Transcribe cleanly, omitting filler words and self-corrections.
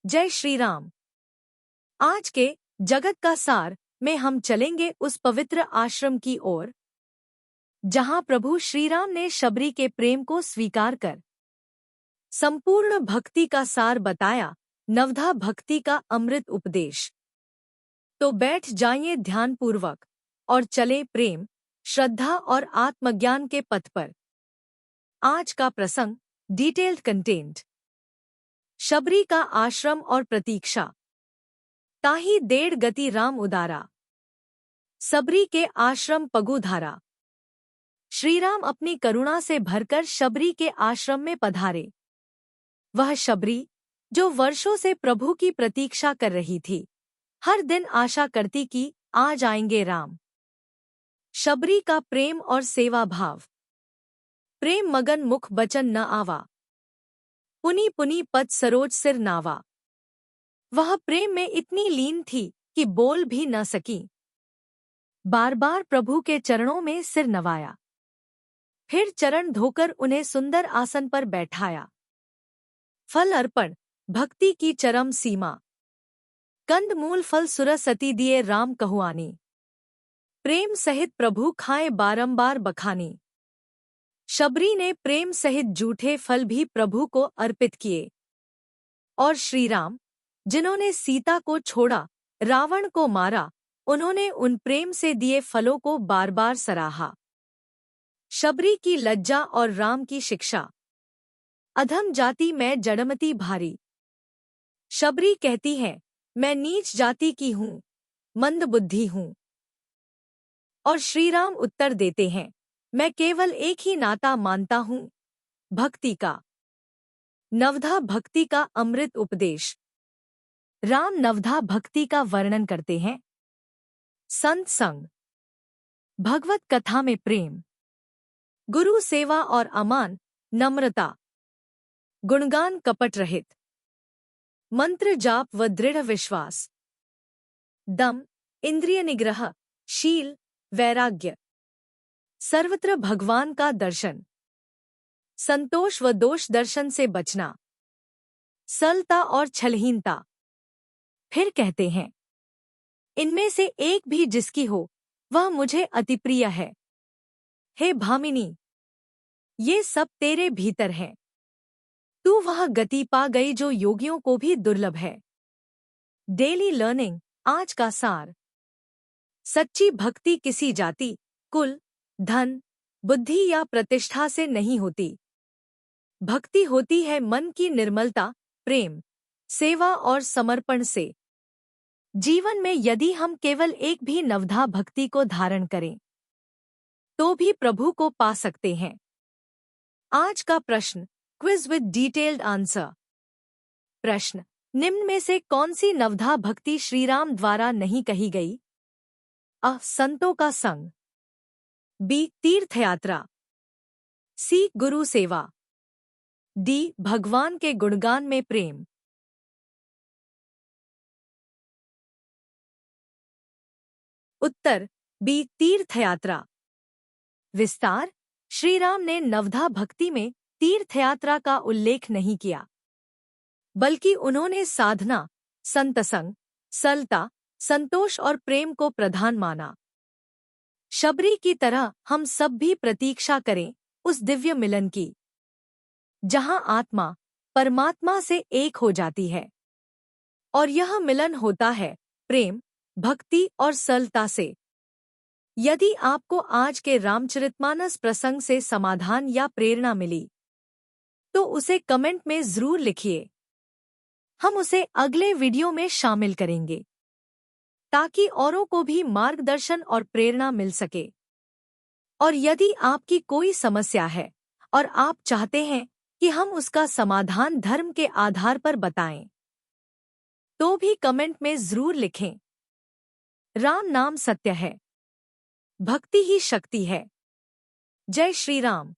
जय श्री राम। आज के जगत का सार में हम चलेंगे उस पवित्र आश्रम की ओर जहां प्रभु श्री राम ने शबरी के प्रेम को स्वीकार कर संपूर्ण भक्ति का सार बताया, नवधा भक्ति का अमृत उपदेश। तो बैठ जाइए ध्यानपूर्वक और चलें प्रेम, श्रद्धा और आत्मज्ञान के पथ पर। आज का प्रसंग, डिटेल्ड कंटेंट। शबरी का आश्रम और प्रतीक्षा। ताही देड़ गति राम उदारा, सबरी के आश्रम पगुधारा। श्रीराम अपनी करुणा से भरकर शबरी के आश्रम में पधारे। वह शबरी जो वर्षों से प्रभु की प्रतीक्षा कर रही थी, हर दिन आशा करती कि आ जाएंगे राम। शबरी का प्रेम और सेवा भाव। प्रेम मगन मुख बचन न आवा, पुनी पुनी पद सरोज सिर नावा। वह प्रेम में इतनी लीन थी कि बोल भी न सकी। बार बार प्रभु के चरणों में सिर नवाया, फिर चरण धोकर उन्हें सुंदर आसन पर बैठाया। फल अर्पण, भक्ति की चरम सीमा। कंद मूल फल सुरसती दिए राम कहुआनी। प्रेम सहित प्रभु खाए बारंबार बखानी। शबरी ने प्रेम सहित जूठे फल भी प्रभु को अर्पित किए। और श्रीराम, जिन्होंने सीता को छोड़ा, रावण को मारा, उन्होंने उन प्रेम से दिए फलों को बार बार सराहा। शबरी की लज्जा और राम की शिक्षा। अधम जाति में जड़मती भारी। शबरी कहती है, मैं नीच जाति की हूँ, मंद बुद्धि हूँ। और श्रीराम उत्तर देते हैं, मैं केवल एक ही नाता मानता हूँ, भक्ति का। नवधा भक्ति का अमृत उपदेश। राम नवधा भक्ति का वर्णन करते हैं। संत संग, भगवत कथा में प्रेम, गुरु सेवा और अमान, नम्रता, गुणगान कपट रहित, मंत्र जाप व दृढ़ विश्वास, दम, इंद्रिय निग्रह, शील, वैराग्य, सर्वत्र भगवान का दर्शन, संतोष व दोष दर्शन से बचना, सरलता और छलहीनता। फिर कहते हैं, इनमें से एक भी जिसकी हो, वह मुझे अति प्रिय है। हे भामिनी, ये सब तेरे भीतर है। तू वह गति पा गई जो योगियों को भी दुर्लभ है। डेली लर्निंग, आज का सार। सच्ची भक्ति किसी जाति, कुल, धन, बुद्धि या प्रतिष्ठा से नहीं होती। भक्ति होती है मन की निर्मलता, प्रेम, सेवा और समर्पण से। जीवन में यदि हम केवल एक भी नवधा भक्ति को धारण करें, तो भी प्रभु को पा सकते हैं। आज का प्रश्न, क्विज विद डिटेल्ड आंसर। प्रश्न, निम्न में से कौन सी नवधा भक्ति श्रीराम द्वारा नहीं कही गई? अ. संतों का संग, बी. तीर्थयात्रा, सी. गुरु सेवा, डी. भगवान के गुणगान में प्रेम। उत्तर बी. तीर्थयात्रा। विस्तार, श्रीराम ने नवधा भक्ति में तीर्थयात्रा का उल्लेख नहीं किया, बल्कि उन्होंने साधना, संतसंग, सरलता, संतोष और प्रेम को प्रधान माना। शबरी की तरह हम सब भी प्रतीक्षा करें उस दिव्य मिलन की, जहां आत्मा परमात्मा से एक हो जाती है। और यह मिलन होता है प्रेम, भक्ति और सरलता से। यदि आपको आज के रामचरितमानस प्रसंग से समाधान या प्रेरणा मिली, तो उसे कमेंट में जरूर लिखिए। हम उसे अगले वीडियो में शामिल करेंगे, ताकि औरों को भी मार्गदर्शन और प्रेरणा मिल सके। और यदि आपकी कोई समस्या है और आप चाहते हैं कि हम उसका समाधान धर्म के आधार पर बताएं, तो भी कमेंट में जरूर लिखें। राम नाम सत्य है, भक्ति ही शक्ति है। जय श्री राम।